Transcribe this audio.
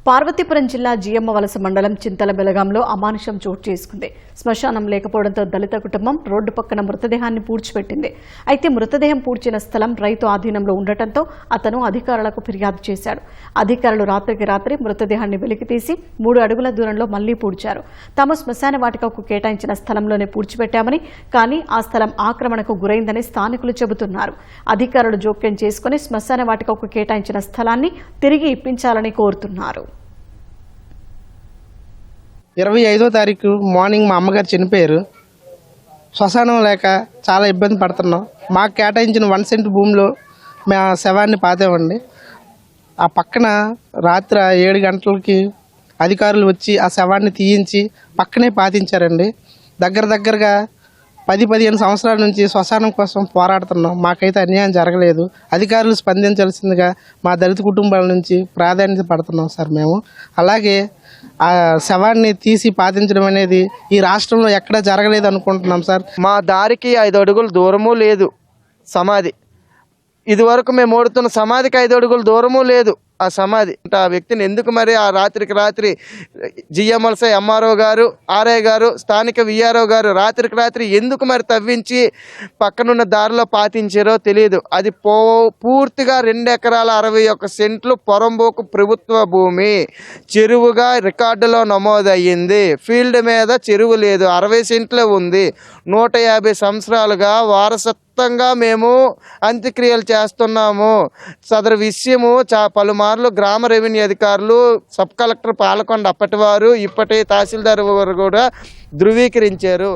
పార్వతీపురం జిల్లా జియమ్మవలస మండలం చింతల బెలగాంలో అమానుషం చోటు చేసుకుంది. శ్మశానం లేకపోవడంతో దళిత కుటుంబం రోడ్డు పక్కన మృతదేహాన్ని పూడ్చిపెట్టింది. అయితే మృతదేహం పూడ్చిన స్థలం రైతు ఆధీనంలో ఉండటంతో అతను అధికారులకు ఫిర్యాదు చేశాడు. అధికారులు రాత్రికి రాత్రి మృతదేహాన్ని వెలికితీసి 3 అడుగుల దూరంలో మళ్లీ పూడ్చారు. తాము శ్మశాన వాటికకు కేటాయించిన స్థలంలోనే పూడ్చిపెట్టామని, కానీ ఆ స్థలం ఆక్రమణకు గురైందని స్థానికులు చెబుతున్నారు. అధికారులు జోక్యం చేసుకుని శ్మశాన వాటికకు కేటాయించిన స్థలాన్ని తిరిగి ఇప్పించాలని కోరుతున్నారు. 25వ తారీఖు మార్నింగ్ మా అమ్మగారు చనిపోయారు. శ్మశానం లేక చాలా ఇబ్బంది పడుతున్నాం. మాకు కేటాయించిన 1 సెంట్ భూమిలో మా శవాన్ని పాతేవండి. ఆ పక్కన రాత్రి 7 గంటలకి అధికారులు వచ్చి ఆ శవాన్ని తీయించి పక్కనే పాతించారండి. దగ్గరగా 10-15 సంవత్సరాల నుంచి శ్మశానం కోసం పోరాడుతున్నాం. మాకైతే అన్యాయం జరగలేదు. అధికారులు స్పందించాల్సిందిగా మా దళిత కుటుంబాల నుంచి ప్రాధాన్యత పడుతున్నాం సార్ మేము. అలాగే ఆ శవాన్ని తీసి పాతించడం అనేది ఈ రాష్ట్రంలో ఎక్కడా జరగలేదు అనుకుంటున్నాం సార్. మా దారికి 5 అడుగుల దూరము లేదు సమాధి. ఇదివరకు మేము ఓడుతున్న సమాధికి 5 అడుగుల దూరము లేదు ఆ సమాధి. ఆ వ్యక్తిని ఎందుకు మరి ఆ రాత్రికి రాత్రి జిఎంఎల్స ఎంఆర్ఓ గారు, ఆర్ఐ గారు, స్థానిక విఆర్ఓ గారు రాత్రికి రాత్రి ఎందుకు మరి తవ్వించి పక్కనున్న దారిలో పాతించారో తెలియదు. అది పూర్తిగా 2 ఎకరాల 61 సెంట్లు పొరంబోకు ప్రభుత్వ భూమి చెరువుగా రికార్డులో నమోదయ్యింది. ఫీల్డ్ మీద చెరువు లేదు, 60 సెంట్లే ఉంది. 150 సంవత్సరాలుగా వారసత్వంగా మేము అంత్యక్రియలు చేస్తున్నాము. సదరు విషయము పలుమార్లు గ్రామ రెవెన్యూ అధికారులు, సబ్ కలెక్టర్ పాలకొండ అప్పటి వారు, ఇప్పటి తహసీల్దార్ వారు కూడా ధృవీకరించారు.